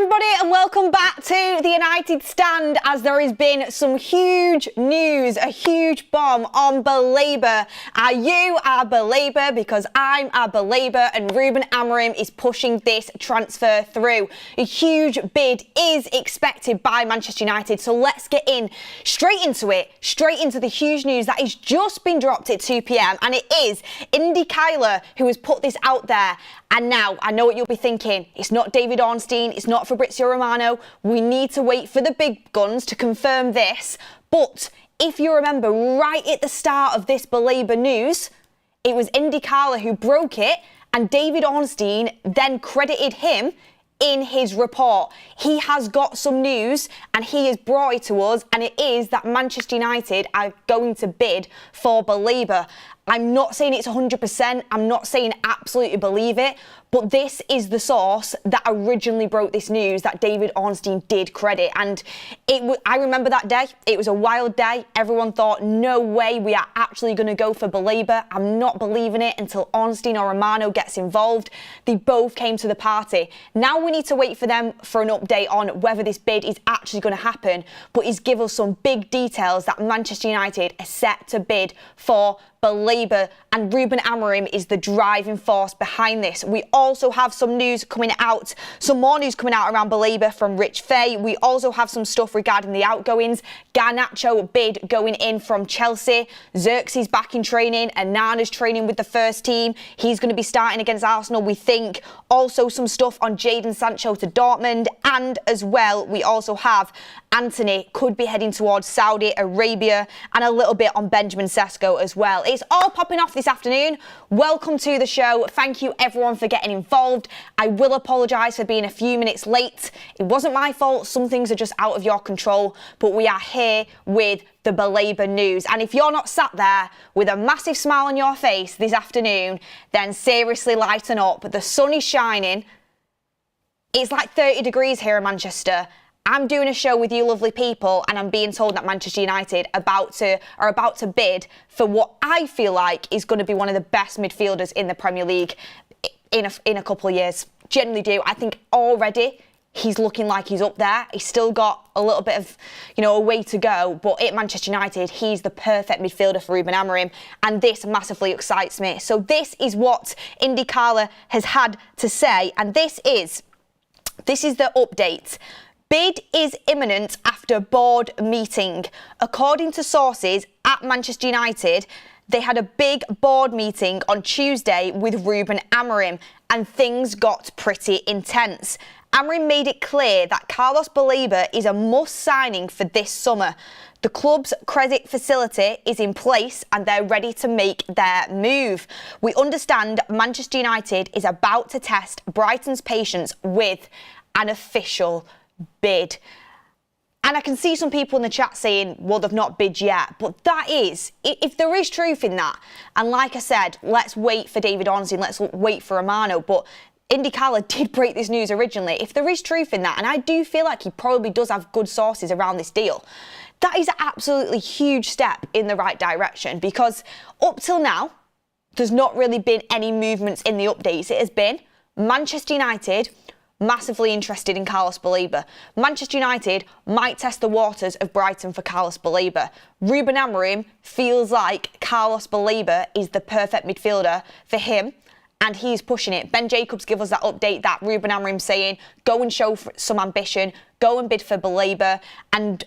everybody, and welcome back to the United Stand, as there has been some huge news, a huge bomb on Baleba. Are you a Baleba? Because I'm a Baleba, and Ruben Amorim is pushing this transfer through. A huge bid is expected by Manchester United, so let's get straight into the huge news that has just been dropped at 2 p.m, and it is Indy Kyler who has put this out there. And now, I know what you'll be thinking, it's not David Ornstein, it's not Fabrizio Romano, we need to wait for the big guns to confirm this. But if you remember, right at the start of this Baleba news, it was Indy Kyler who broke it, and David Ornstein then credited him in his report. He has got some news and he has brought it to us, and it is that Manchester United are going to bid for Baleba. I'm not saying it's 100%, I'm not saying absolutely believe it, but this is the source that originally broke this news that David Ornstein did credit. And I remember that day, it was a wild day. Everyone thought, no way, we are actually going to go for Baleba. I'm not believing it until Ornstein or Romano gets involved. They both came to the party. Now we need to wait for them for an update on whether this bid is actually going to happen, but he's given us some big details that Manchester United are set to bid for Baleba, and Ruben Amorim is the driving force behind this. We also have some more news coming out around Baleba from Rich Fay. We also have some stuff regarding the outgoings. Garnacho bid going in from Chelsea. Zirkzee's back in training, and Nana's training with the first team. He's going to be starting against Arsenal, we think. Also some stuff on Jadon Sancho to Dortmund, and as well, we also have Antony could be heading towards Saudi Arabia, and a little bit on Benjamin Sesko as well. It's all popping off this afternoon. Welcome to the show. Thank you everyone for getting involved. I will apologise for being a few minutes late. It wasn't my fault. Some things are just out of your control, but we are here with the Baleba news. And if you're not sat there with a massive smile on your face this afternoon, then seriously lighten up. The sun is shining. It's like 30 degrees here in Manchester. I'm doing a show with you lovely people, and I'm being told that Manchester United are about to bid for what I feel like is going to be one of the best midfielders in the Premier League in a couple of years. Genuinely do. I think already he's looking like he's up there. He's still got a little bit of, a way to go, but at Manchester United, he's the perfect midfielder for Ruben Amorim, and this massively excites me. So this is what Indy Kyler has had to say, and this is the update. Bid is imminent after board meeting. According to sources at Manchester United, they had a big board meeting on Tuesday with Ruben Amorim, and things got pretty intense. Amorim made it clear that Carlos Baleba is a must signing for this summer. The club's credit facility is in place and they're ready to make their move. We understand Manchester United is about to test Brighton's patience with an official bid. And I can see some people in the chat saying, well, they've not bid yet. But that is, if there is truth in that, and like I said, let's wait for David Ornstein, let's wait for Romano, but Indy Kyler did break this news originally. If there is truth in that, and I do feel like he probably does have good sources around this deal, that is an absolutely huge step in the right direction, because up till now, there's not really been any movements in the updates. It has been Manchester United massively interested in Carlos Baleba. Manchester United might test the waters of Brighton for Carlos Baleba. Ruben Amorim feels like Carlos Baleba is the perfect midfielder for him, and he's pushing it. Ben Jacobs give us that update that Ruben Amorim saying, go and show some ambition, go and bid for Baleba. And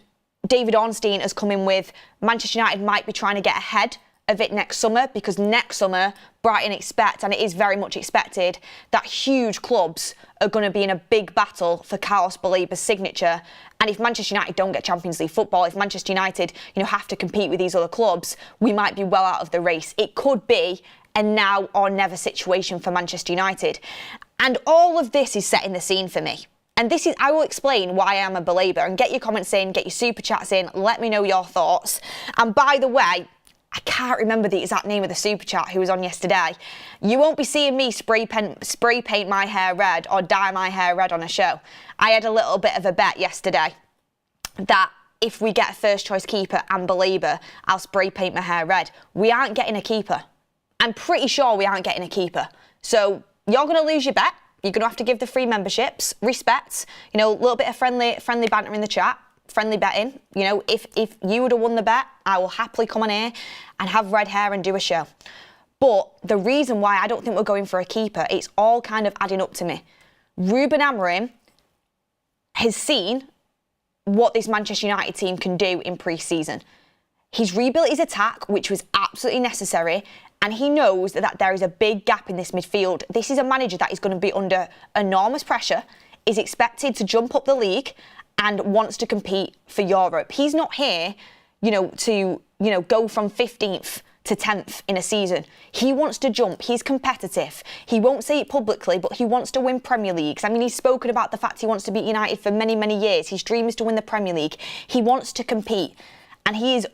David Ornstein has come in with Manchester United might be trying to get ahead of it next summer, because next summer Brighton expect, and it is very much expected, that huge clubs are going to be in a big battle for Carlos Baleba's signature. And if Manchester United don't get Champions League football, if Manchester United have to compete with these other clubs, we might be well out of the race. It could be a now or never situation for Manchester United. And all of this is setting the scene for me. And this is, I will explain why I am a Baleba, and get your comments in, get your super chats in, let me know your thoughts. And by the way, I can't remember the exact name of the super chat who was on yesterday. You won't be seeing me spray paint my hair red or dye my hair red on a show. I had a little bit of a bet yesterday that if we get a first choice keeper and Baleba, I'll spray paint my hair red. We aren't getting a keeper. I'm pretty sure we aren't getting a keeper. So you're going to lose your bet. You're going to have to give the free memberships, respect, you know, a little bit of friendly banter in the chat, friendly betting. You know, if you would have won the bet, I will happily come on here and have red hair and do a show. But the reason why I don't think we're going for a keeper, it's all kind of adding up to me. Ruben Amorim has seen what this Manchester United team can do in pre-season. He's rebuilt his attack, which was absolutely necessary, and he knows that there is a big gap in this midfield. This is a manager that is going to be under enormous pressure, is expected to jump up the league and wants to compete for Europe. He's not here, to go from 15th to 10th in a season. He wants to jump. He's competitive. He won't say it publicly, but he wants to win Premier Leagues. I mean, he's spoken about the fact he wants to beat United for many, many years. His dream is to win the Premier League. He wants to compete. And he's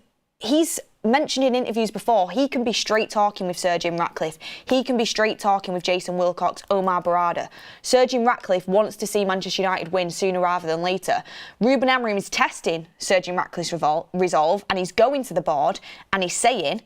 mentioned in interviews before, he can be straight talking with Sir Jim Ratcliffe. He can be straight talking with Jason Wilcox, Omar Barada. Sir Jim Ratcliffe wants to see Manchester United win sooner rather than later. Ruben Amorim is testing Sir Jim Ratcliffe's resolve, and he's going to the board and he's saying,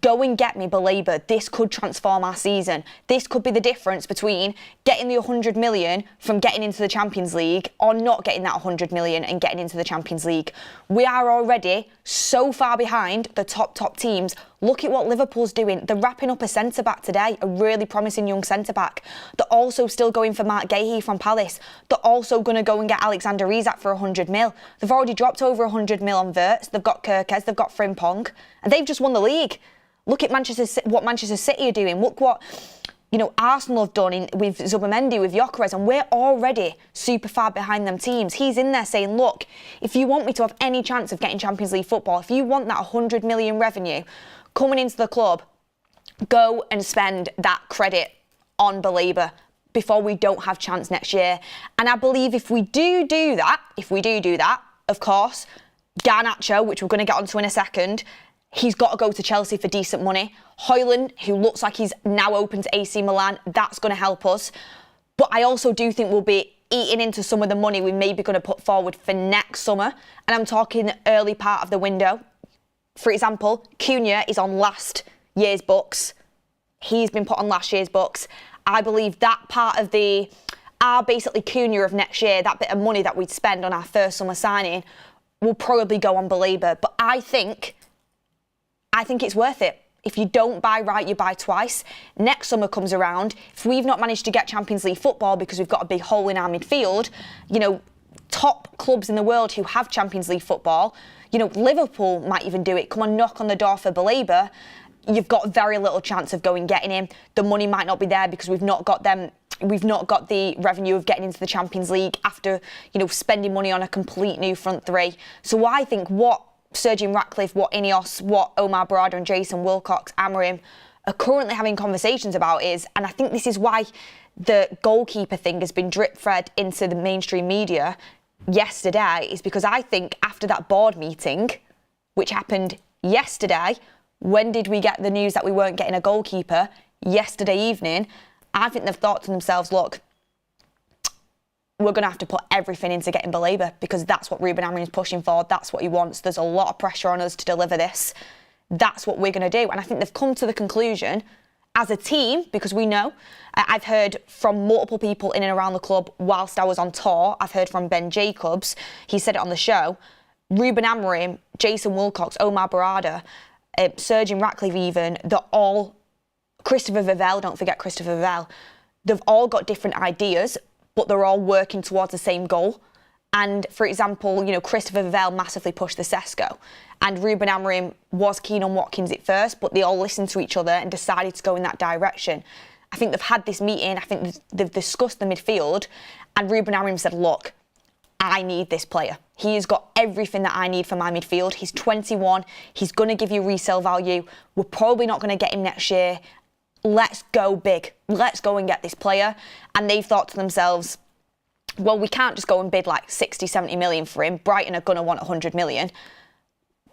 go and get me Baleba. This could transform our season. This could be the difference between getting the 100 million from getting into the Champions League or not getting that 100 million and getting into the Champions League. We are already so far behind the top teams. Look at what Liverpool's doing. They're wrapping up a centre-back today, a really promising young centre-back. They're also still going for Mark Gahey from Palace. They're also going to go and get Alexander Isak for 100 mil. They've already dropped over 100 mil on Wirtz. They've got Kirkes, they've got Frimpong, and they've just won the league. Look at what Manchester City are doing. Look what Arsenal have done with Zubimendi, with Gyökeres, and we're already super far behind them teams. He's in there saying, look, if you want me to have any chance of getting Champions League football, if you want that 100 million revenue coming into the club, go and spend that credit on Baleba before we don't have chance next year. And I believe if we do that, of course, Garnacho, which we're going to get onto in a second, he's got to go to Chelsea for decent money. Højlund, who looks like he's now open to AC Milan, that's going to help us. But I also do think we'll be eating into some of the money we may be going to put forward for next summer. And I'm talking the early part of the window. For example, Cunha is on last year's books. He's been put on last year's books. I believe that part of our basically Cunha of next year, that bit of money that we'd spend on our first summer signing, will probably go on Baleba. But I think it's worth it. If you don't buy right, you buy twice. Next summer comes around, if we've not managed to get Champions League football because we've got a big hole in our midfield, top clubs in the world who have Champions League football, Liverpool might even do it. Come on, knock on the door for Baleba. You've got very little chance of going getting him. The money might not be there because we've not got the revenue of getting into the Champions League after, spending money on a complete new front three. So I think what Sir Jim Ratcliffe, what Ineos, what Omar Barada and Jason Wilcox, Amorim are currently having conversations about is, and I think this is why the goalkeeper thing has been drip-fed into the mainstream media yesterday, is because I think after that board meeting, which happened yesterday, when did we get the news that we weren't getting a goalkeeper? Yesterday evening. I think they've thought to themselves, look, we're going to have to put everything into getting Baleba because that's what Ruben Amorim is pushing for. That's what he wants. There's a lot of pressure on us to deliver this. That's what we're going to do. And I think they've come to the conclusion as a team, because we know, I've heard from multiple people in and around the club whilst I was on tour. I've heard from Ben Jacobs. He said it on the show. Ruben Amorim, Jason Wilcox, Omar Barada, Sir Jim Ratcliffe even, they're all, Christopher Vivell, don't forget Christopher Vivell, they've all got different ideas, but they're all working towards the same goal. And for example, Christopher Vivell massively pushed the Sesko, and Ruben Amorim was keen on Watkins at first, but they all listened to each other and decided to go in that direction. I think they've had this meeting, I think they've discussed the midfield, and Ruben Amorim said, look, I need this player. He has got everything that I need for my midfield. He's 21, he's going to give you resale value. We're probably not going to get him next year. Let's go big. Let's go and get this player. And they've thought to themselves, well, we can't just go and bid like 60, 70 million for him. Brighton are going to want 100 million.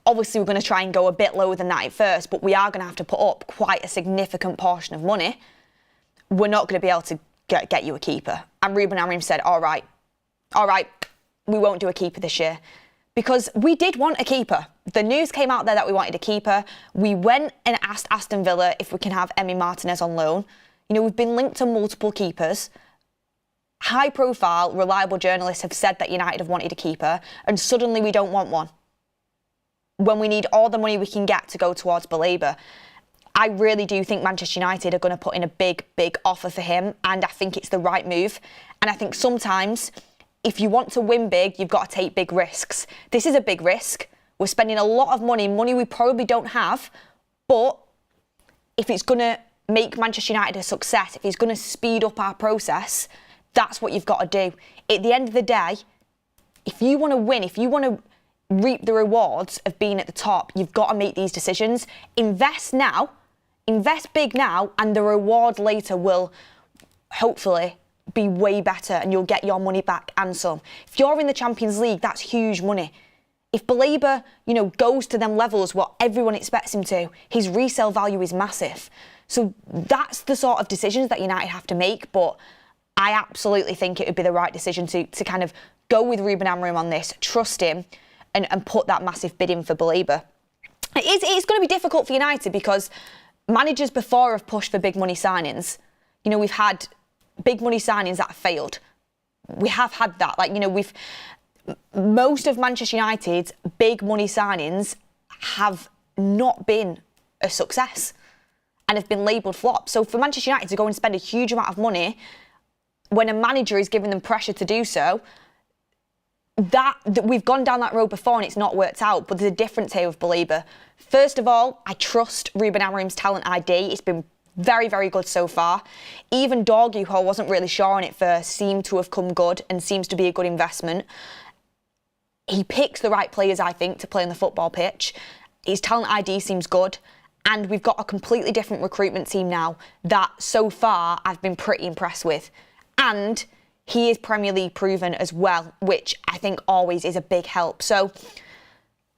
Obviously, we're going to try and go a bit lower than that at first, but we are going to have to put up quite a significant portion of money. We're not going to be able to get you a keeper. And Ruben Amorim said, all right, we won't do a keeper this year. Because we did want a keeper. The news came out there that we wanted a keeper. We went and asked Aston Villa if we can have Emi Martinez on loan. We've been linked to multiple keepers. high-profile, reliable journalists have said that United have wanted a keeper, and suddenly we don't want one, when we need all the money we can get to go towards Baleba. I really do think Manchester United are going to put in a big, big offer for him, and I think it's the right move. And I think sometimes, if you want to win big, you've got to take big risks. This is a big risk. We're spending a lot of money we probably don't have, but if it's going to make Manchester United a success, if it's going to speed up our process, that's what you've got to do. At the end of the day, if you want to win, if you want to reap the rewards of being at the top, you've got to make these decisions. Invest now, invest big now, and the reward later will hopefully be way better and you'll get your money back and some. If you're in the Champions League, that's huge money. If Baleba, goes to them levels what everyone expects him to, his resale value is massive. So that's the sort of decisions that United have to make, but I absolutely think it would be the right decision to kind of go with Ruben Amorim on this, trust him, and put that massive bid in for Baleba. It's going to be difficult for United because managers before have pushed for big money signings. We've had big money signings that have failed. We have had that. Most of Manchester United's big money signings have not been a success and have been labelled flops. So for Manchester United to go and spend a huge amount of money when a manager is giving them pressure to do so, that we've gone down that road before and it's not worked out. But there's a difference here with Baleba. First of all, I trust Ruben Amorim's talent ID. It's been very, very good so far. Even Dorgu, who I wasn't really sure on it first, seemed to have come good and seems to be a good investment. He picks the right players, I think, to play on the football pitch. His talent ID seems good. And we've got a completely different recruitment team now that so far I've been pretty impressed with. And he is Premier League proven as well, which I think always is a big help. So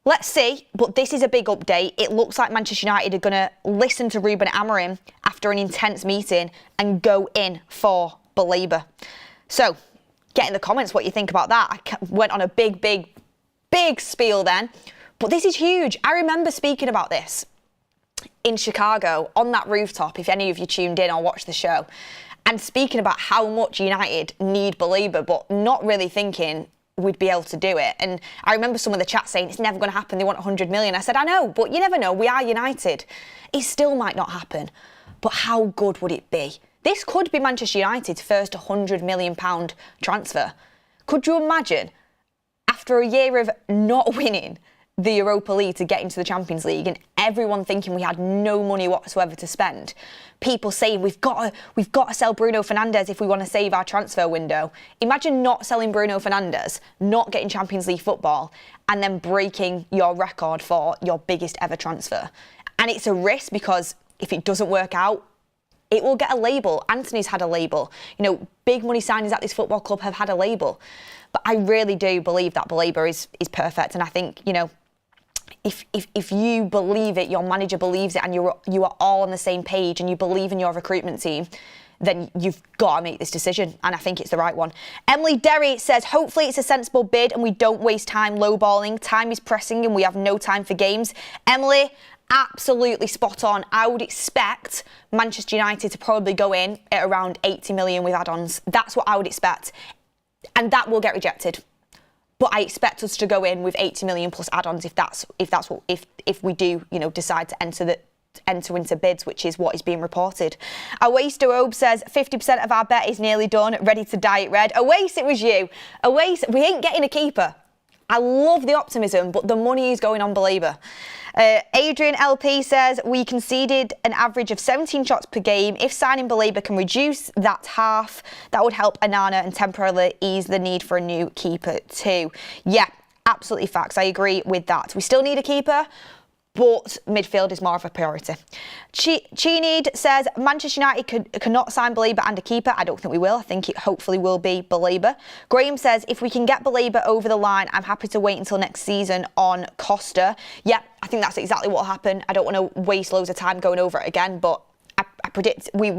let's see, but this is a big update. It looks like Manchester United are going to listen to Ruben Amorim after an intense meeting and go in for Baleba. So get in the comments what you think about that. I went on a big spiel then, but this is huge. I remember speaking about this in Chicago on that rooftop, if any of you tuned in or watched the show, and speaking about how much United need Baleba, but not really thinking we'd be able to do it. And I remember some of the chat saying it's never going to happen, they want 100 million. I said, I know, but you never know, we are United. It still might not happen, but how good would it be? This could be Manchester United's first £100 million transfer. Could you imagine, after a year of not winning the Europa League to get into the Champions League and everyone thinking we had no money whatsoever to spend, people saying we've got to sell Bruno Fernandes if we want to save our transfer window. Imagine not selling Bruno Fernandes, not getting Champions League football, and then breaking your record for your biggest ever transfer. And it's a risk because if it doesn't work out, it will get a label. Antony's had a label. Big money signings at this football club have had a label. But I really do believe that Baleba is perfect. And I think, if you believe it, your manager believes it, and you are all on the same page and you believe in your recruitment team, then you've got to make this decision, and I think it's the right one. Emily Derry says, hopefully it's a sensible bid and we don't waste time lowballing. Time is pressing and we have no time for games. Emily, absolutely spot on. I would expect Manchester United to probably go in at around 80 million with add-ons. That's what I would expect, and that will get rejected. But I expect us to go in with 80 million plus add-ons if we do decide to enter into bids, which is what is being reported. Awais Daobe says 50% of our bet is nearly done, ready to dye it red. Awais, it was you. Awais, we ain't getting a keeper. I love the optimism, but the money is going on Baleba. Adrian LP says, we conceded an average of 17 shots per game. If signing Baleba can reduce that half, that would help Anana and temporarily ease the need for a new keeper too. Yeah, absolutely facts. I agree with that. We still need a keeper, but midfield is more of a priority. Chinid says, Manchester United cannot sign Baleba and a keeper. I don't think we will. I think it hopefully will be Baleba. Graham says, if we can get Baleba over the line, I'm happy to wait until next season on Costa. Yeah, I think that's exactly what will happen. I don't want to waste loads of time going over it again, but I predict, we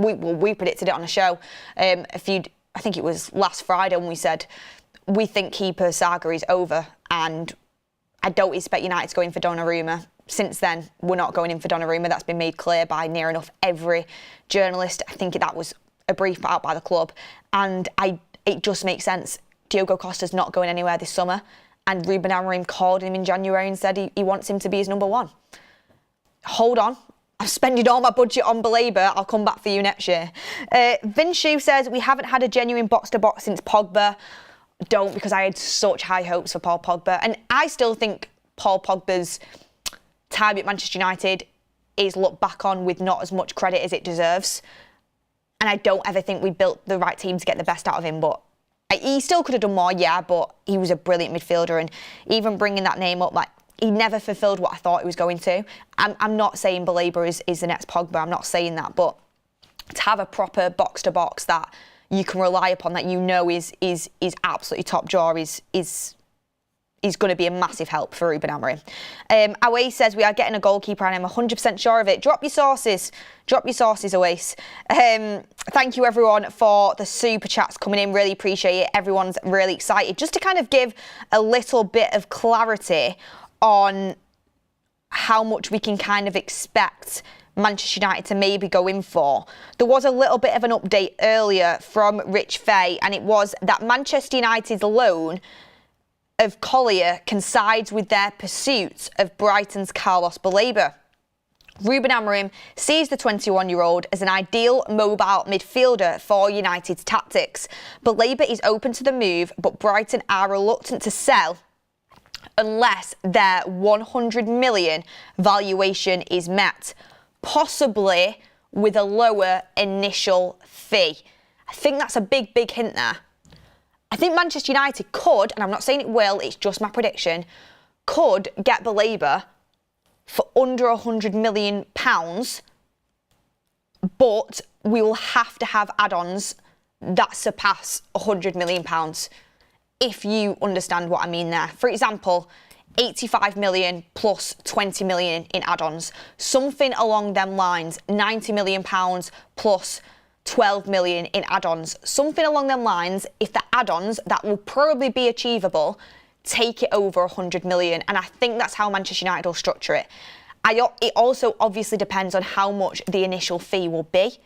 predicted it on a show I think it was last Friday when we said, we think keeper Saga is over, and I don't expect United to go in for Donnarumma. Since then, we're not going in for Donnarumma. That's been made clear by near enough every journalist. I think that was a brief put out by the club. And I it just makes sense. Diogo Costa's not going anywhere this summer, and Ruben Amorim called him in January and said he wants him to be his number one. Hold on. I've spent all my budget on Baleba. I'll come back for you next year. Vinshu says, we haven't had a genuine box-to-box since Pogba. Don't, because I had such high hopes for Paul Pogba. And I still think Paul Pogba's time at Manchester United is looked back on with not as much credit as it deserves. And I don't ever think we built the right team to get the best out of him. But he still could have done more, yeah, but he was a brilliant midfielder. And even bringing that name up, like, he never fulfilled what I thought he was going to. I'm not saying Baleba is the next Pogba. I'm not saying that. But to have a proper box-to-box that you can rely upon, that you know is absolutely top drawer, is going to be a massive help for Ruben Amorim. Awais says, we are getting a goalkeeper and I'm 100% sure of it. Drop your sources, Awais. Thank you everyone for the super chats coming in. Really appreciate it. Everyone's really excited. Just to kind of give a little bit of clarity on how much we can kind of expect Manchester United to maybe go in for. There was a little bit of an update earlier from Rich Fay, and it was that Manchester United's loan of Collier coincides with their pursuit of Brighton's Carlos Baleba. Ruben Amorim sees the 21-year-old as an ideal mobile midfielder for United's tactics. Baleba is open to the move, but Brighton are reluctant to sell unless their 100 million valuation is met, possibly with a lower initial fee. I think that's a big hint there. I think Manchester United could, and I'm not saying it will, it's just my prediction, could get Baleba for under £100 million, but we will have to have add-ons that surpass £100 million, if you understand what I mean there. For example, 85 million plus 20 million in add-ons, something along them lines, 90 million pounds plus 12 million in add-ons, something along them lines. If the add-ons, that will probably be achievable, take it over 100 million. And I think that's how Manchester United will structure it. It also obviously depends on how much the initial fee will be.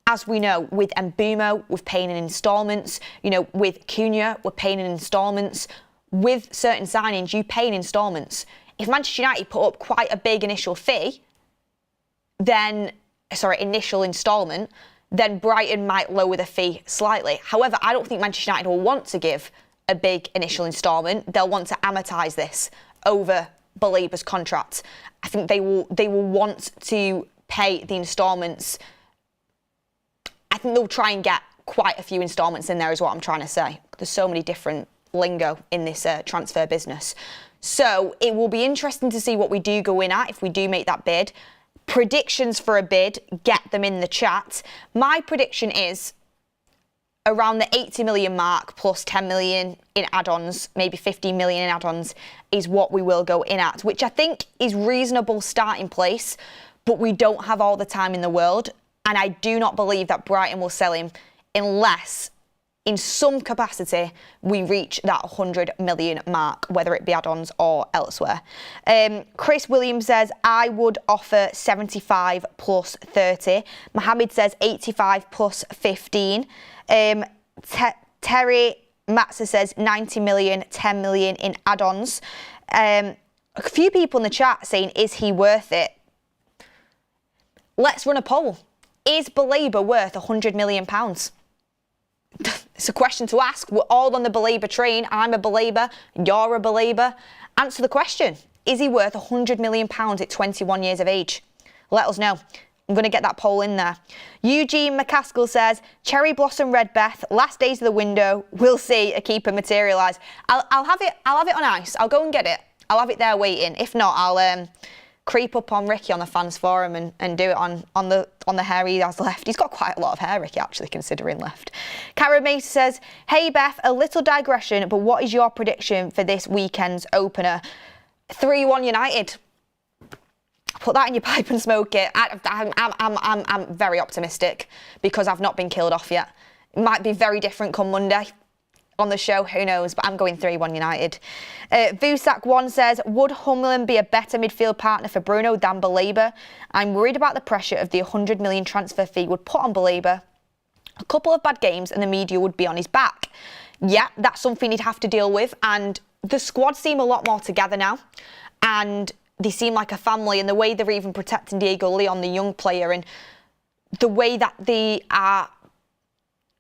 As we know, with Mbumo, we're paying in instalments. You know, with Cunha, we're paying in instalments. With certain signings, you pay in instalments. If Manchester United put up quite a big initial fee, initial instalment, then Brighton might lower the fee slightly. However, I don't think Manchester United will want to give a big initial instalment. They'll want to amortise this over Baleba's contract. I think they will want to pay the instalments. I think they'll try and get quite a few instalments in there, is what I'm trying to say. There's so many different lingo in this transfer business. So it will be interesting to see what we do go in at if we do make that bid. Predictions for a bid, get them in the chat. My prediction is around the 80 million mark plus 10 million in add-ons, maybe 15 million in add-ons is what we will go in at, which I think is reasonable starting place, but we don't have all the time in the world. And I do not believe that Brighton will sell him unless, in some capacity, we reach that 100 million mark, whether it be add-ons or elsewhere. Chris Williams says, I would offer 75 plus 30. Mohammed says 85 plus 15. Terry Matza says 90 million, 10 million in add-ons. A few people in the chat saying, is he worth it? Let's run a poll. Is Baleba worth £100 million? It's a question to ask. We're all on the Baleba train. I'm a Baleba. You're a Baleba. Answer the question. Is he worth £100 million at 21 years of age? Let us know. I'm going to get that poll in there. Eugene McCaskill says, Cherry Blossom Red Beth, last days of the window. We'll see a keeper materialise. I'll have it on ice. I'll go and get it. I'll have it there waiting. If not, I'll creep up on Ricky on the fans forum and do it on the hair he has left. He's got quite a lot of hair, Ricky, actually, considering left. Cara Mesa says, hey Beth, a little digression, but what is your prediction for this weekend's opener? 3-1 United. Put that in your pipe and smoke it. I'm very optimistic because I've not been killed off yet. It might be very different come Monday on the show, who knows, but I'm going 3-1 United. Vusak1 says, would Hummelin be a better midfield partner for Bruno than Baleba? I'm worried about the pressure of the 100 million transfer fee would put on Baleba. A couple of bad games and the media would be on his back. Yeah, that's something he'd have to deal with. And the squad seem a lot more together now. And they seem like a family. And the way they're even protecting Diego Leon, the young player, and the way that they are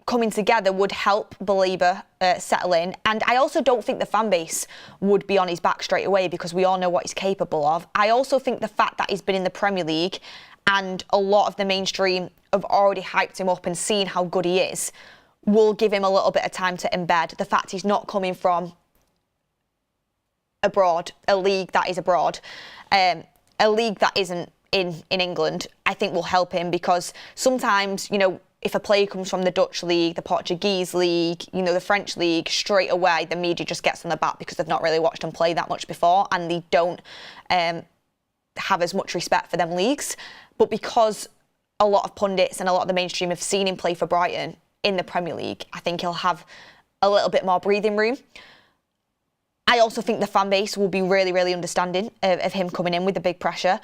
coming together would help Baleba settle in. And I also don't think the fan base would be on his back straight away, because we all know what he's capable of. I also think the fact that he's been in the Premier League and a lot of the mainstream have already hyped him up and seen how good he is will give him a little bit of time to embed. The fact he's not coming from abroad, a league that is abroad, a league that isn't in England, I think will help him, because sometimes, if a player comes from the Dutch league, the Portuguese league, the French league, straight away the media just gets on the back because they've not really watched them play that much before, and they don't have as much respect for them leagues. But because a lot of pundits and a lot of the mainstream have seen him play for Brighton in the Premier League, I think he'll have a little bit more breathing room. I also think the fan base will be really, really understanding of him coming in with the big pressure.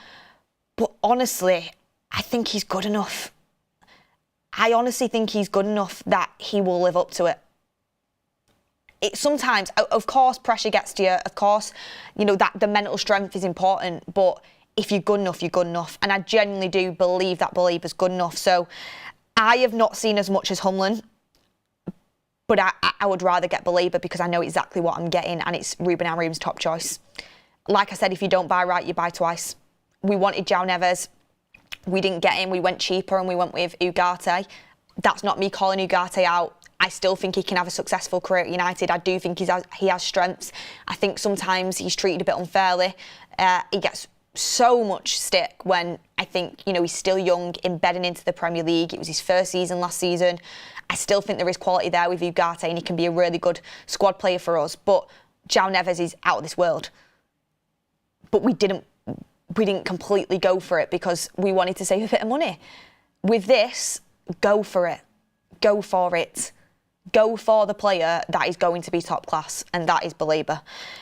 But honestly, I think he's good enough. I honestly think he's good enough that he will live up to it. Sometimes, of course, pressure gets to you. Of course, that the mental strength is important. But if you're good enough, you're good enough. And I genuinely do believe that Baleba's good enough. So I have not seen as much as Humlin, but I would rather get Baleba because I know exactly what I'm getting, and it's Ruben Amorim's top choice. Like I said, if you don't buy right, you buy twice. We wanted João Neves. We didn't get him. We went cheaper and we went with Ugarte. That's not me calling Ugarte out. I still think he can have a successful career at United. I do think he has strengths. I think sometimes he's treated a bit unfairly. He gets so much stick when I think, he's still young, embedding into the Premier League. It was his first season last season. I still think there is quality there with Ugarte, and he can be a really good squad player for us. But João Neves is out of this world. But we didn't completely go for it because we wanted to save a bit of money. With this, go for it. Go for it. Go for the player that is going to be top class, and that is Baleba.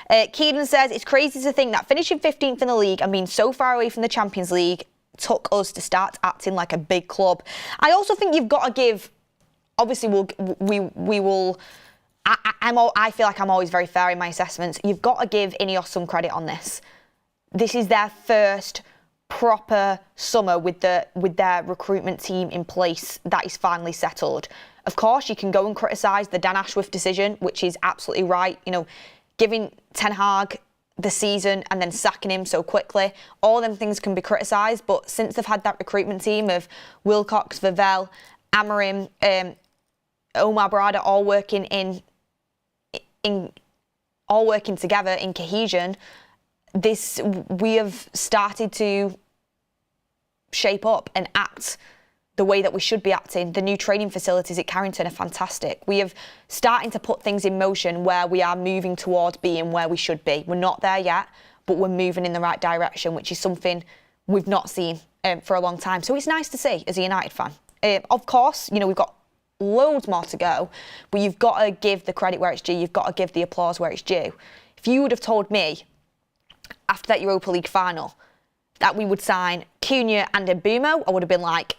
Keelan says, it's crazy to think that finishing 15th in the league and being so far away from the Champions League took us to start acting like a big club. I also think you've got to give, obviously we will, I feel like I'm always very fair in my assessments. You've got to give Ineos some credit on this. This is their first proper summer with their recruitment team in place that is finally settled. Of course, you can go and criticise the Dan Ashworth decision, which is absolutely right. Giving Ten Hag the season and then sacking him so quickly. All them things can be criticised, but since they've had that recruitment team of Wilcox, Vavell, Amorim, Omar Brada all working together in cohesion, we have started to shape up and act the way that we should be acting. The new training facilities at Carrington are fantastic. We have starting to put things in motion where we are moving towards being where we should be. We're not there yet, but we're moving in the right direction, which is something we've not seen for a long time. So it's nice to see as a United fan. Of course, we've got loads more to go, but you've got to give the credit where it's due. You've got to give the applause where it's due. If you would have told me after that Europa League final that we would sign Cunha and Mbeumo, I would have been like,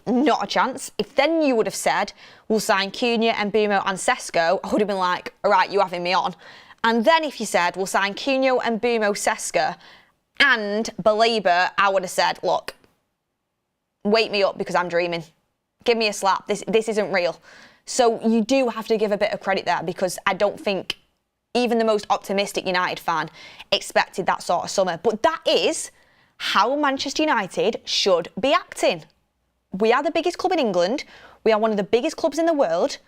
not a chance. If then you would have said, we'll sign Cunha, Mbeumo and Sesko, I would have been like, all right, you're having me on. And then if you said, we'll sign Cunha, Mbeumo, Sesko and Baleba, I would have said, look, wake me up because I'm dreaming. Give me a slap. This isn't real. So you do have to give a bit of credit there, because I don't think even the most optimistic United fan expected that sort of summer. But that is how Manchester United should be acting. We are the biggest club in England. We are one of the biggest clubs in the world.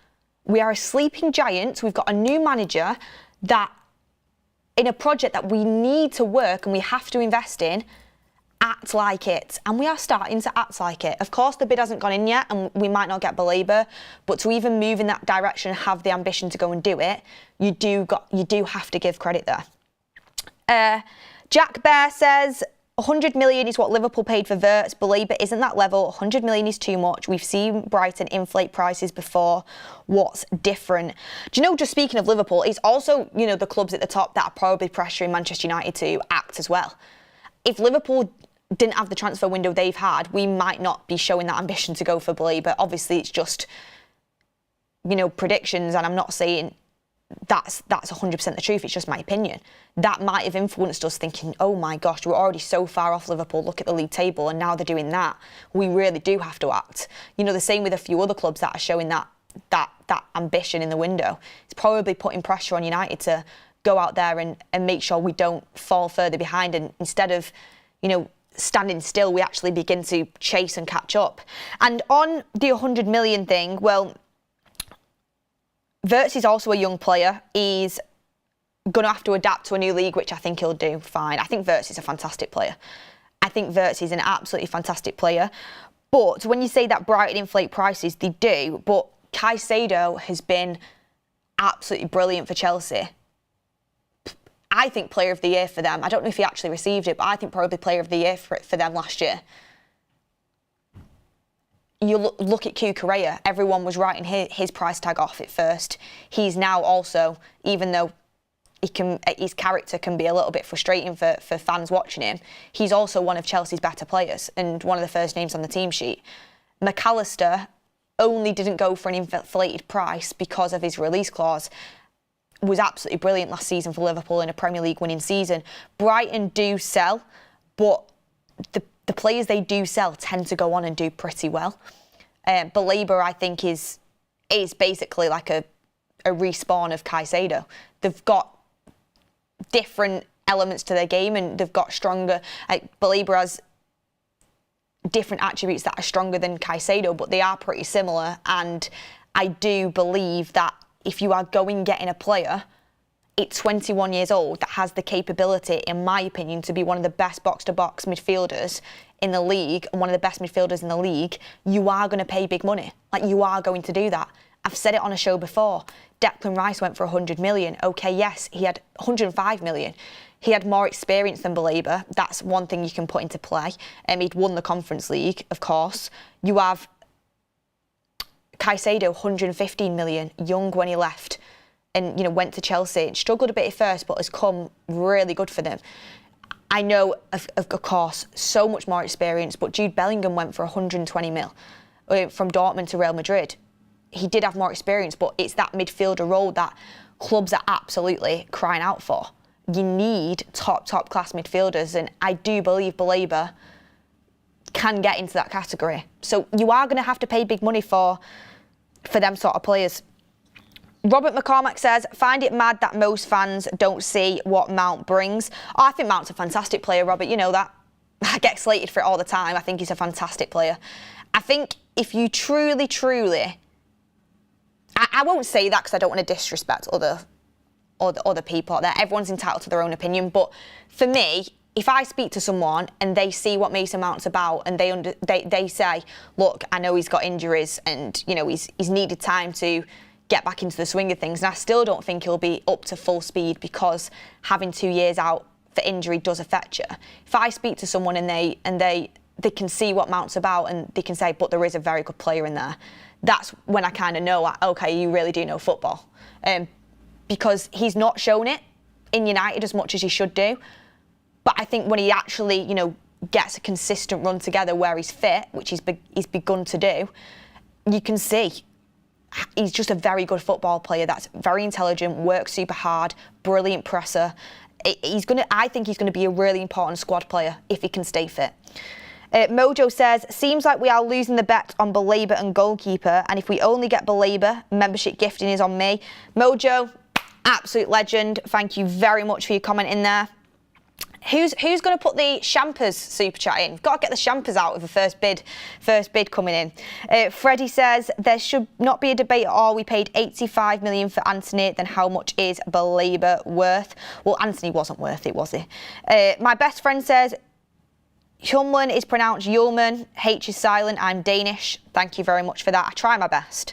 We are a sleeping giant. We've got a new manager that, in a project that we need to work and we have to invest in, act like it. And we are starting to act like it. Of course, the bid hasn't gone in yet and we might not get Baleba, but to even move in that direction and have the ambition to go and do it, you do have to give credit there. Jack Bear says, 100 million is what Liverpool paid for Wirtz. Baleba isn't that level. 100 million is too much. We've seen Brighton inflate prices before. What's different? Do you know, just speaking of Liverpool, it's also, the clubs at the top that are probably pressuring Manchester United to act as well. If Liverpool didn't have the transfer window they've had, we might not be showing that ambition to go for Baleba. Obviously, it's just predictions, and I'm not saying that's 100% the truth, it's just my opinion. That might have influenced us thinking, oh my gosh, we're already so far off Liverpool, look at the league table, and now they're doing that. We really do have to act. The same with a few other clubs that are showing that ambition in the window. It's probably putting pressure on United to go out there and make sure we don't fall further behind, and instead of, standing still, we actually begin to chase and catch up. And on the 100 million thing, well, Zirkzee is also a young player. He's going to have to adapt to a new league, which I think he'll do fine. I think Zirkzee is a fantastic player. I think Zirkzee is an absolutely fantastic player. But when you say that Brighton inflate prices, they do. But Caicedo has been absolutely brilliant for Chelsea. I think player of the year for them. I don't know if he actually received it, but I think probably player of the year for them last year. You look at Cucurella, everyone was writing his price tag off at first. He's now also, even though his character can be a little bit frustrating for fans watching him, he's also one of Chelsea's better players and one of the first names on the team sheet. McAllister only didn't go for an inflated price because of his release clause. Was absolutely brilliant last season for Liverpool in a Premier League winning season. Brighton do sell, but the players they do sell tend to go on and do pretty well. Baleba, I think, is basically like a respawn of Caicedo. They've got different elements to their game, and they've got stronger. Baleba has different attributes that are stronger than Caicedo, but they are pretty similar. And I do believe that if you are getting a player at 21 years old that has the capability, in my opinion, to be one of the best box-to-box midfielders in the league and one of the best midfielders in the league, you are going to pay big money. You are going to do that. I've said it on a show before. Declan Rice went for 100 million. Okay, yes, he had 105 million. He had more experience than Baleba. That's one thing you can put into play. He'd won the Conference League, of course. You have Caicedo, 115 million, young when he left, and went to Chelsea and struggled a bit at first, but has come really good for them. I know, of course, so much more experience, but Jude Bellingham went for 120 mil from Dortmund to Real Madrid. He did have more experience, but it's that midfielder role that clubs are absolutely crying out for. You need top class midfielders, and I do believe Baleba can get into that category. So you are going to have to pay big money for them sort of players. Robert McCormack says, find it mad that most fans don't see what Mount brings. Oh, I think Mount's a fantastic player, Robert. You know that. I get slated for it all the time. I think he's a fantastic player. I think if you truly, I won't say that because I don't want to disrespect other people out there. Everyone's entitled to their own opinion. But for me, if I speak to someone and they see what Mason Mount's about and they say, look, I know he's got injuries and he's needed time to get back into the swing of things, and I still don't think he'll be up to full speed because having 2 years out for injury does affect you. If I speak to someone and they can see what Mount's about and they can say, but there is a very good player in there, that's when I kind of know, okay, you really do know football. Because he's not shown it in United as much as he should do. But I think when he actually, gets a consistent run together where he's fit, which he's begun to do, you can see he's just a very good football player that's very intelligent, works super hard, brilliant presser. I think he's going to be a really important squad player if he can stay fit. Mojo says, seems like we are losing the bet on Baleba and goalkeeper, and if we only get Baleba, membership gifting is on me. Mojo, absolute legend. Thank you very much for your comment in there. Who's going to put the Shampers super chat in? We've got to get the Shampers out with the first bid coming in. Freddie says, there should not be a debate at all. We paid 85 million for Antony, then how much is Baleba worth? Well, Antony wasn't worth it, was he? My best friend says, Hjulman is pronounced Hjulman. H is silent. I'm Danish. Thank you very much for that. I try my best.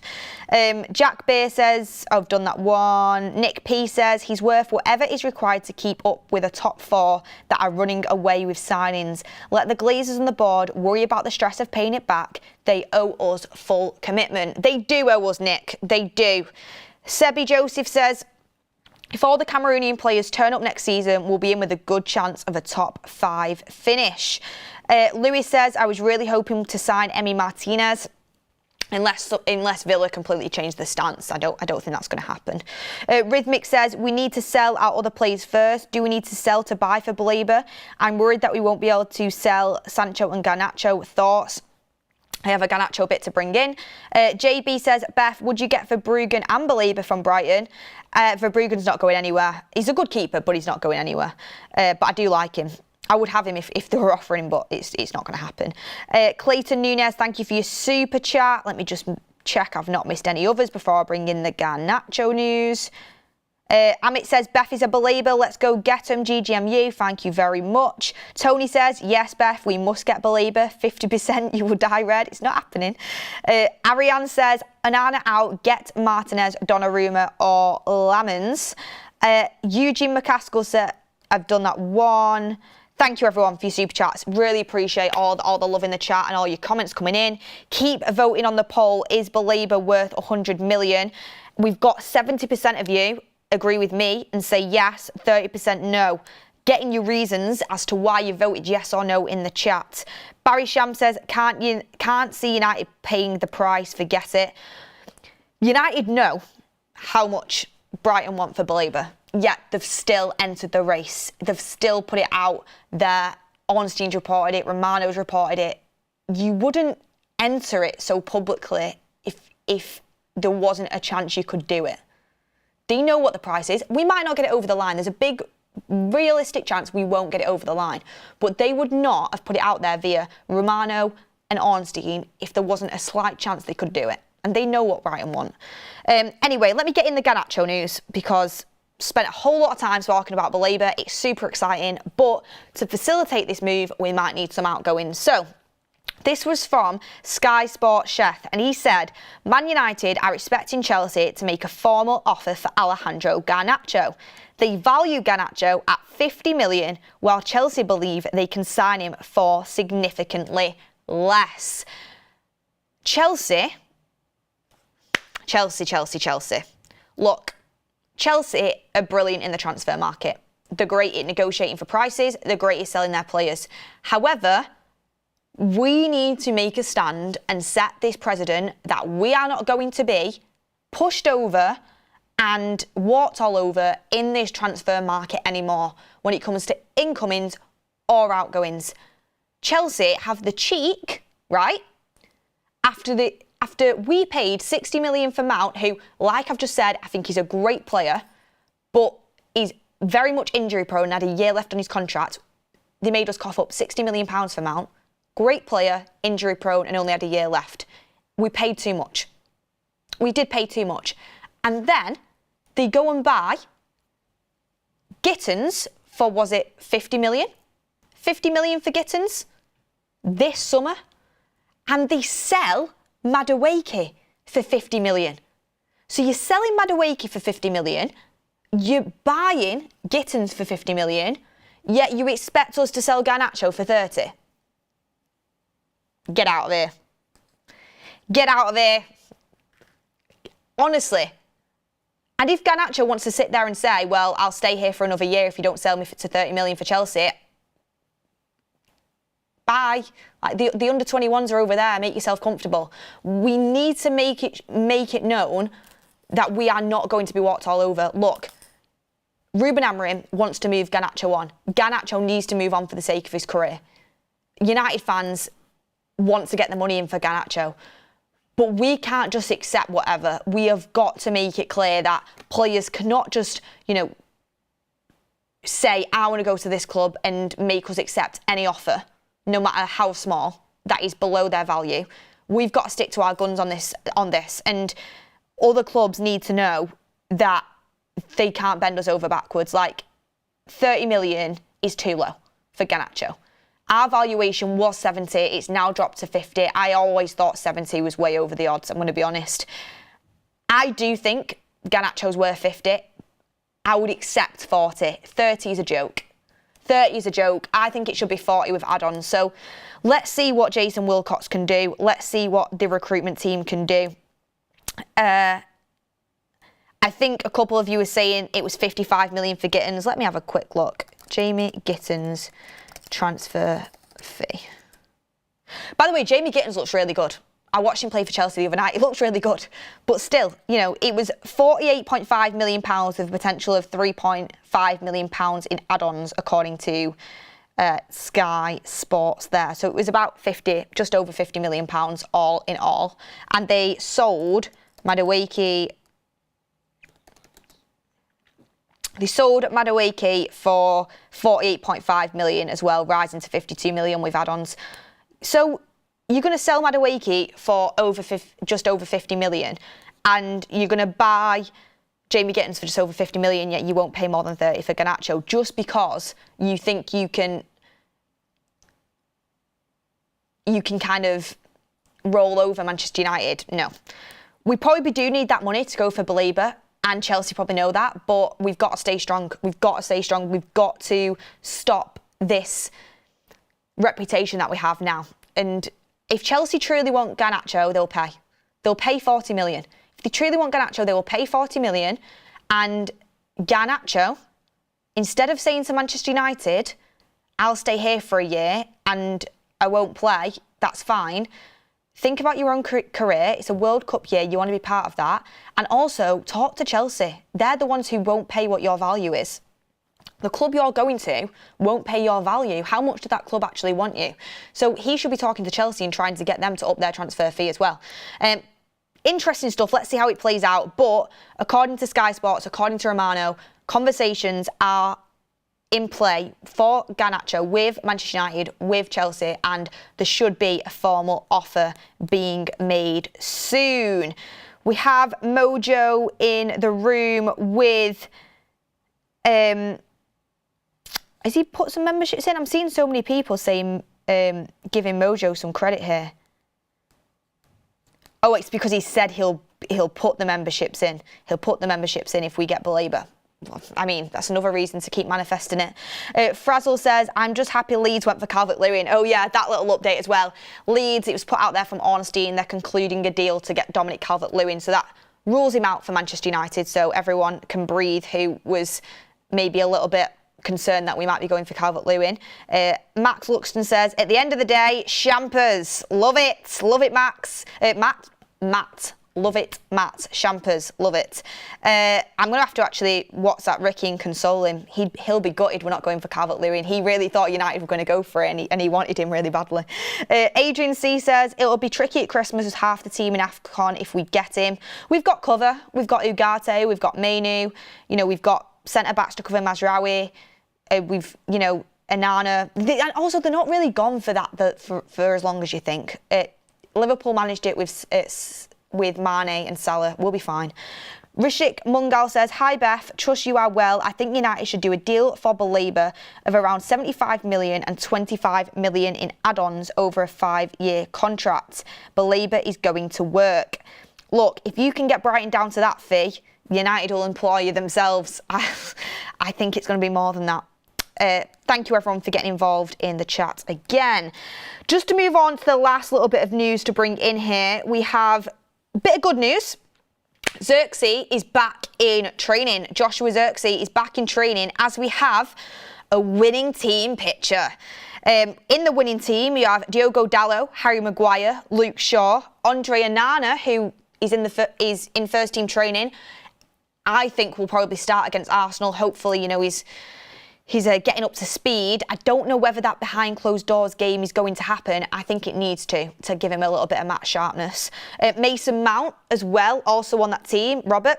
Jack Beer says, I've done that one. Nick P says, he's worth whatever is required to keep up with a top four that are running away with signings. Let the Glazers on the board worry about the stress of paying it back. They owe us full commitment. They do owe us, Nick. They do. Sebi Joseph says, if all the Cameroonian players turn up next season, we'll be in with a good chance of a top 5 finish. Louis says, I was really hoping to sign Emi Martinez. Unless Villa completely change the stance, I don't think that's going to happen. Rhythmic says, we need to sell our other players first. Do we need to sell to buy for Baleba? I'm worried that we won't be able to sell Sancho and Garnacho. Thoughts? I have a Garnacho bit to bring in. JB says, Beth, would you get Verbruggen and Baleba from Brighton? Verbruggen's not going anywhere. He's a good keeper, but he's not going anywhere. But I do like him. I would have him if they were offering him, but it's not going to happen. Clayton Nunez, thank you for your super chat. Let me just check I've not missed any others before I bring in the Garnacho news. Amit says, Beth is a Baleba. Let's go get him. GGMU. Thank you very much. Tony says, yes, Beth, we must get Baleba. 50% you will die red. It's not happening. Ariane says, Anana out. Get Martinez, Donnarumma or Lamens. Eugene McCaskill said, I've done that one. Thank you everyone for your super chats. Really appreciate all the love in the chat and all your comments coming in. Keep voting on the poll. Is Baleba worth 100 million? We've got 70% of you agree with me and say yes, 30% no. Getting your reasons as to why you voted yes or no in the chat. Barry Sham says, can't see United paying the price, forget it. United know how much Brighton want for Baleba. Yet they've still entered the race. They've still put it out there. Ornstein's reported it. Romano's reported it. You wouldn't enter it so publicly if there wasn't a chance you could do it. They know what the price is. We might not get it over the line. There's a big realistic chance we won't get it over the line. But they would not have put it out there via Romano and Ornstein if there wasn't a slight chance they could do it. And they know what Brighton want. Anyway, let me get in the Garnacho news because spent a whole lot of time talking about Baleba. It's super exciting, but to facilitate this move, we might need some outgoings. So this was from Sky Sports Chef, and he said, Man United are expecting Chelsea to make a formal offer for Alejandro Garnacho. They value Garnacho at 50 million, while Chelsea believe they can sign him for significantly less. Chelsea. Look, Chelsea are brilliant in the transfer market. They're great at negotiating for prices. They're great at selling their players. However, we need to make a stand and set this precedent that we are not going to be pushed over and walked all over in this transfer market anymore when it comes to incomings or outgoings. Chelsea have the cheek, right? After we paid 60 million for Mount, who, like I've just said, I think he's a great player, but he's very much injury prone and had a year left on his contract. They made us cough up 60 million pounds for Mount. Great player, injury prone, and only had a year left. We paid too much. We did pay too much. And then they go and buy Gittins for, was it 50 million? 50 million for Gittins this summer. And they sell Madueke for 50 million. So you're selling Madueke for 50 million, you're buying Gittins for 50 million, yet you expect us to sell Garnacho for 30. Get out of here. Get out of here. Honestly. And if Garnacho wants to sit there and say, well, I'll stay here for another year if you don't sell me to 30 million for Chelsea, bye. Like the under 21s are over there. Make yourself comfortable. We need to make it known that we are not going to be walked all over. Look, Ruben Amorim wants to move Garnacho on. Garnacho needs to move on for the sake of his career. United fans want to get the money in for Garnacho. But we can't just accept whatever. We have got to make it clear that players cannot just, say, I want to go to this club and make us accept any offer, no matter how small, that is below their value. We've got to stick to our guns on this. And other clubs need to know that they can't bend us over backwards. Like, 30 million is too low for Garnacho. Our valuation was 70. It's now dropped to 50. I always thought 70 was way over the odds, I'm going to be honest. I do think Garnacho's worth 50. I would accept 40. 30 is a joke. 30 is a joke. I think it should be 40 with add-ons. So let's see what Jason Wilcox can do. Let's see what the recruitment team can do. I think a couple of you were saying it was 55 million for Gittins. Let me have a quick look. Jamie Gittins transfer fee. By the way, Jamie Gittins looks really good. I watched him play for Chelsea the other night. He looks really good. But still, you know, it was £48.5 million with a potential of £3.5 million in add-ons, according to Sky Sports there. So it was about just over £50 million all in all. And they sold Madueke. They sold Madueke for £48.5 million as well, rising to £52 million with add-ons. So you're going to sell Madueke for just over £50 million, and you're going to buy Jamie Gittins for just over £50 million, yet you won't pay more than 30 for Garnacho just because you think you can kind of roll over Manchester United. No. We probably do need that money to go for Baleba, and Chelsea probably know that, but we've got to stay strong. We've got to stay strong. We've got to stop this reputation that we have now. And if Chelsea truly want Garnacho, they'll pay. They'll pay 40 million. If they truly want Garnacho, they will pay 40 million. And Garnacho, instead of saying to Manchester United, I'll stay here for a year and I won't play, that's fine. Think about your own career. It's a World Cup year. You want to be part of that. And also, talk to Chelsea. They're the ones who won't pay what your value is. The club you're going to won't pay your value. How much did that club actually want you? So he should be talking to Chelsea and trying to get them to up their transfer fee as well. Interesting stuff. Let's see how it plays out. But according to Sky Sports, according to Romano, conversations are in play for Garnacho with Manchester United, with Chelsea, and there should be a formal offer being made soon. We have Mojo in the room with... has he put some memberships in? I'm seeing so many people saying, giving Mojo some credit here. Oh, it's because he said he'll put the memberships in. He'll put the memberships in if we get Baleba. I mean, that's another reason to keep manifesting it. Frazzle says, I'm just happy Leeds went for Calvert-Lewin. Oh yeah, that little update as well. Leeds, it was put out there from Ornstein. They're concluding a deal to get Dominic Calvert-Lewin. So that rules him out for Manchester United. So everyone can breathe who was maybe a little bit concerned that we might be going for Calvert-Lewin. Max Luxton says, at the end of the day, Shampers. Love it, Max. Matt. Love it, Matt. Shampers, love it. I'm going to have to actually WhatsApp Ricky and console him. He'll be gutted we're not going for Calvert-Lewin. He really thought United were going to go for it, and he wanted him really badly. Adrian C says, it'll be tricky at Christmas with half the team in AFCON if we get him. We've got cover. We've got Ugarte. We've got Mainu. You know, we've got centre-backs to cover Mazraoui. We've, you know, Anana. And also, they're not really gone for that for as long as you think. Liverpool managed it with Mane and Salah. We'll be fine. Rishik Mungal says, hi Beth, trust you are well. I think United should do a deal for Baleba of around 75 million and 25 million in add-ons over a 5-year contract. Baleba is going to work. Look, if you can get Brighton down to that fee, United will employ you themselves. I think it's going to be more than that. Thank you everyone for getting involved in the chat again. Just to move on to the last little bit of news to bring in here, we have a bit of good news. Zirkzee is back in training. Joshua Zirkzee is back in training as we have a winning team picture. In the winning team, you have Diogo Dalot, Harry Maguire, Luke Shaw, Andre Onana, who is in first team training. I think will probably start against Arsenal. Hopefully, you know, he's getting up to speed. I don't know whether that behind closed doors game is going to happen. I think it needs to give him a little bit of match sharpness. Mason Mount as well, also on that team. Robert,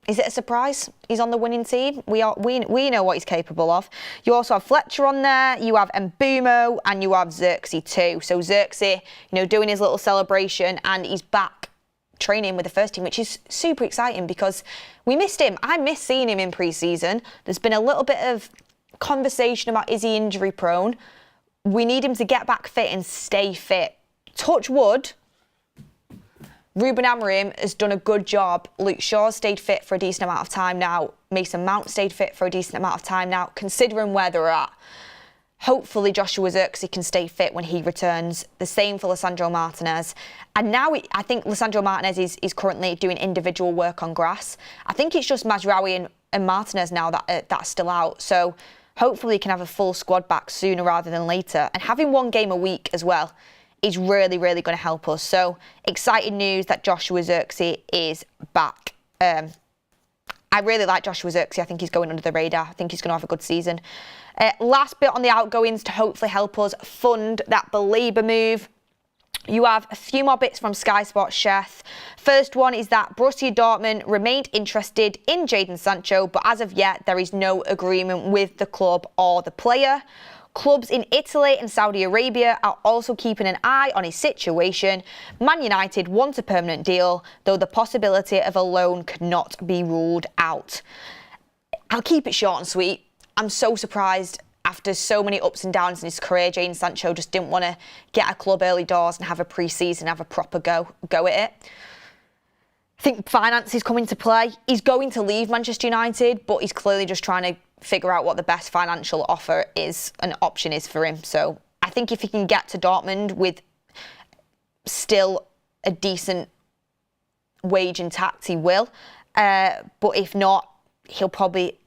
is it a surprise? He's on the winning team. We know what he's capable of. You also have Fletcher on there. You have Mbumo and you have Zirkzee too. So Zirkzee, you know, doing his little celebration, and he's back training with the first team, which is super exciting because we missed him. I missed seeing him in pre-season. There's been a little bit of conversation about, is he injury prone? We need him to get back fit and stay fit. Touch wood, Ruben Amorim has done a good job. Luke Shaw stayed fit for a decent amount of time now. Mason Mount stayed fit for a decent amount of time now, considering where they're at. Hopefully Joshua Zirkzee can stay fit when he returns. The same for Lisandro Martinez. And now I think Lisandro Martinez is currently doing individual work on grass. I think it's just Mazraoui and Martinez now that's still out. So hopefully he can have a full squad back sooner rather than later. And having one game a week as well is really, really going to help us. So exciting news that Joshua Zirkzee is back. I really like Joshua Zirkzee. I think he's going under the radar. I think he's going to have a good season. Last bit on the outgoings to hopefully help us fund that Baleba move. You have a few more bits from Sky Sports Chef. First one is that Borussia Dortmund remained interested in Jadon Sancho, but as of yet, there is no agreement with the club or the player. Clubs in Italy and Saudi Arabia are also keeping an eye on his situation. Man United want a permanent deal, though the possibility of a loan could not be ruled out. I'll keep it short and sweet. I'm so surprised. After so many ups and downs in his career, Jadon Sancho just didn't want to get a club early doors and have a pre-season, have a proper go at it. I think finances come into play. He's going to leave Manchester United, but he's clearly just trying to figure out what the best financial offer is, an option is for him. So I think if he can get to Dortmund with still a decent wage intact, he will. But if not, he'll probably,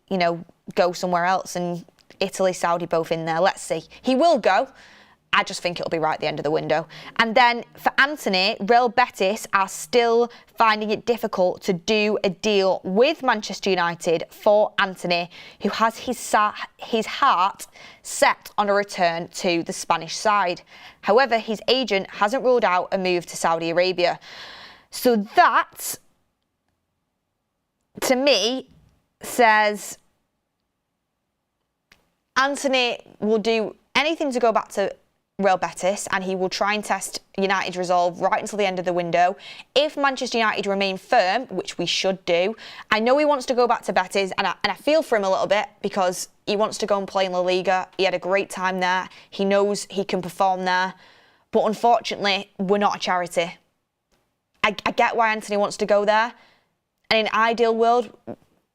go somewhere else, and Italy, Saudi, both in there. Let's see. He will go. I just think it'll be right at the end of the window. And then for Antony, Real Betis are still finding it difficult to do a deal with Manchester United for Antony, who has his heart set on a return to the Spanish side. However, his agent hasn't ruled out a move to Saudi Arabia. So that, to me, says Antony will do anything to go back to Real Betis, and he will try and test United's resolve right until the end of the window. If Manchester United remain firm, which we should do, I know he wants to go back to Betis, and I feel for him a little bit because he wants to go and play in La Liga. He had a great time there. He knows he can perform there. But unfortunately, we're not a charity. I get why Antony wants to go there. And in an ideal world,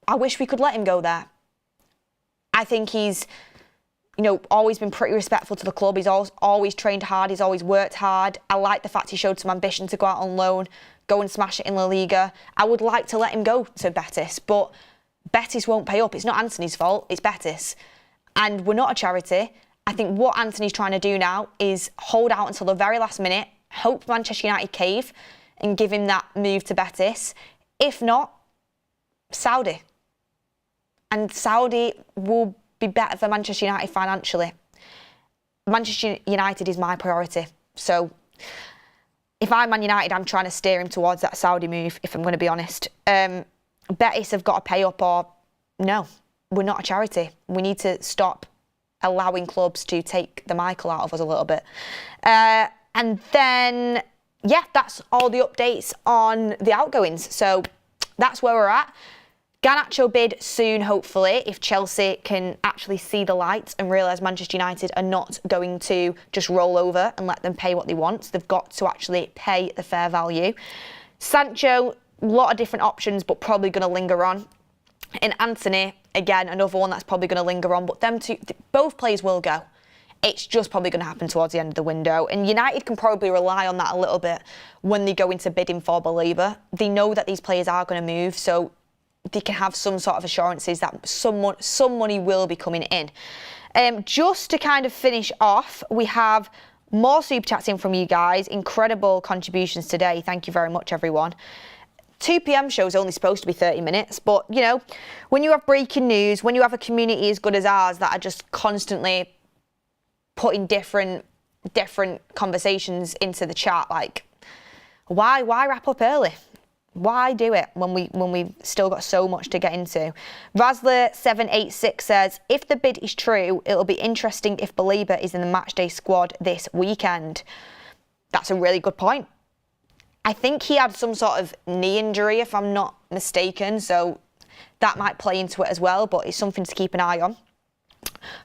I wish we could let him go there. I think he's always been pretty respectful to the club. He's always trained hard. He's always worked hard. I like the fact he showed some ambition to go out on loan, go and smash it in La Liga. I would like to let him go to Betis, but Betis won't pay up. It's not Antony's fault. It's Betis. And we're not a charity. I think what Antony's trying to do now is hold out until the very last minute, hope Manchester United cave and give him that move to Betis. If not, Saudi. And Saudi will be better for Manchester United financially. Manchester United is my priority. So if I'm Man United, I'm trying to steer him towards that Saudi move, if I'm going to be honest. Betis have got to pay up, or no, we're not a charity. We need to stop allowing clubs to take the Michael out of us a little bit. And then, that's all the updates on the outgoings. So that's where we're at. Garnacho bid soon, hopefully, if Chelsea can actually see the light and realise Manchester United are not going to just roll over and let them pay what they want. They've got to actually pay the fair value. Sancho, a lot of different options, but probably going to linger on. And Antony, again, another one that's probably going to linger on, but them two, both players will go. It's just probably going to happen towards the end of the window. And United can probably rely on that a little bit when they go into bidding for Baleba. They know that these players are going to move, so they can have some sort of assurances that some money will be coming in. Just to kind of finish off, we have more super chats in from you guys. Incredible contributions today. Thank you very much, everyone. 2 p.m. show is only supposed to be 30 minutes, but, when you have breaking news, when you have a community as good as ours that are just constantly putting different conversations into the chat, like, why wrap up early? Why do it when we've still got so much to get into? Rasler786 says, if the bid is true, it'll be interesting if Baleba is in the matchday squad this weekend. That's a really good point. I think he had some sort of knee injury, if I'm not mistaken, so that might play into it as well, but it's something to keep an eye on.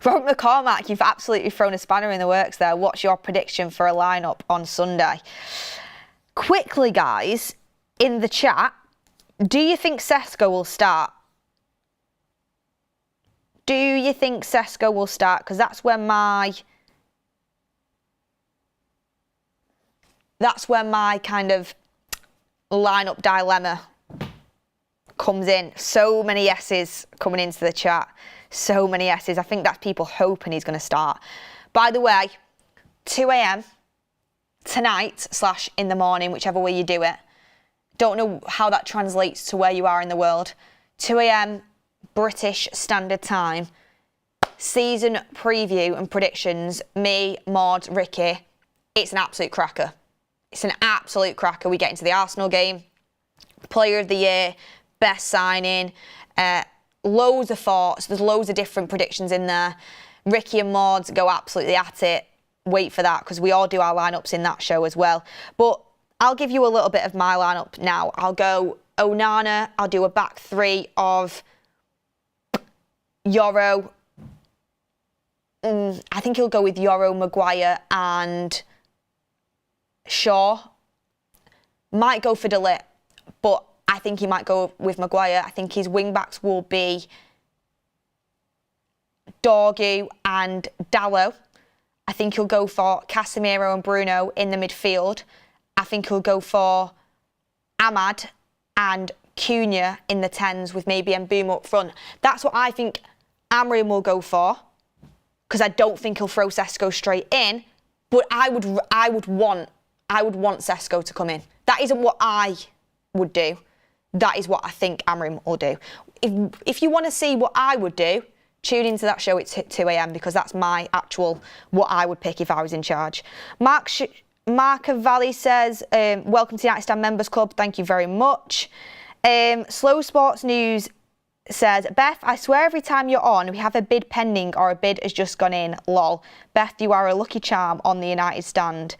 Robert McCormack, you've absolutely thrown a spanner in the works there. What's your prediction for a lineup on Sunday? Quickly, guys, in the chat, do you think Sesko will start? Do you think Sesko will start? Because that's where my kind of lineup dilemma comes in. So many yeses coming into the chat. So many yeses. I think that's people hoping he's going to start. By the way, 2 a.m. tonight / in the morning, whichever way you do it. Don't know how that translates to where you are in the world. 2 a.m. British Standard Time. Season preview and predictions. Me, Maud, Ricky. It's an absolute cracker. It's an absolute cracker. We get into the Arsenal game. Player of the year. Best signing. Loads of thoughts. There's loads of different predictions in there. Ricky and Maud go absolutely at it. Wait for that, because we all do our lineups in that show as well. But I'll give you a little bit of my lineup now. I'll go Onana. I'll do a back three of Yoro. I think he'll go with Yoro, Maguire and Shaw. Might go for De Ligt, but I think he might go with Maguire. I think his wing-backs will be Dorgu and Dalot. I think he'll go for Casemiro and Bruno in the midfield. I think he'll go for Ahmad and Cunha in the 10s with maybe Mbeumo up front. That's what I think Amorim will go for, because I don't think he'll throw Sesko straight in. But I would want Sesko to come in. That isn't what I would do. That is what I think Amorim will do. If you want to see what I would do, tune into that show at 2 a.m. because that's my actual what I would pick if I was in charge. Mark Valley says, welcome to the United Stand Members Club. Thank you very much. Slow Sports News says, Beth, I swear every time you're on, we have a bid pending or a bid has just gone in. Lol. Beth, you are a lucky charm on the United Stand.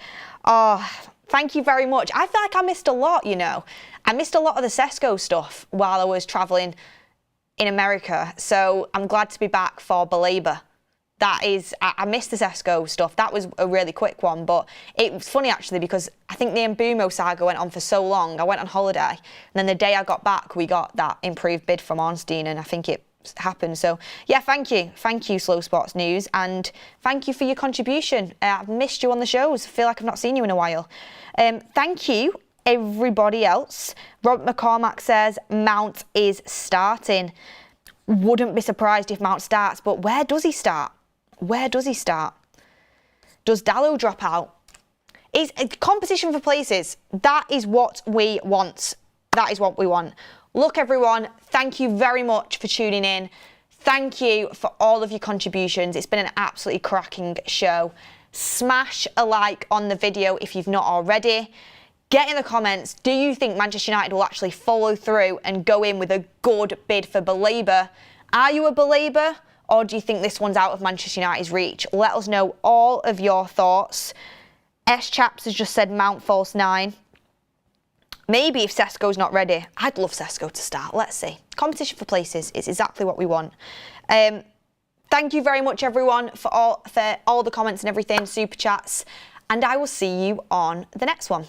Oh, thank you very much. I feel like I missed a lot, you know. I missed a lot of the Sesko stuff while I was travelling in America. So I'm glad to be back for Baleba. That is, I missed the Sesko stuff. That was a really quick one, but it was funny actually because I think the Mbeumo saga went on for so long. I went on holiday, and then the day I got back, we got that improved bid from Ornstein, and I think it happened. So yeah, thank you, Slow Sports News, and thank you for your contribution. I've missed you on the shows. I feel like I've not seen you in a while. Thank you, everybody else. Robert McCormack says Mount is starting. Wouldn't be surprised if Mount starts, but where does he start? Where does he start? Does Dalot drop out? It's a competition for places. That is what we want. That is what we want. Look, everyone, thank you very much for tuning in. Thank you for all of your contributions. It's been an absolutely cracking show. Smash a like on the video if you've not already. Get in the comments, do you think Manchester United will actually follow through and go in with a good bid for Baleba? Are you a Baleba? Or do you think this one's out of Manchester United's reach? Let us know all of your thoughts. S-Chaps has just said Mount false 9. Maybe if Sesko's not ready. I'd love Sesko to start. Let's see. Competition for places is exactly what we want. Thank you very much, everyone, for all the comments and everything, super chats. And I will see you on the next one.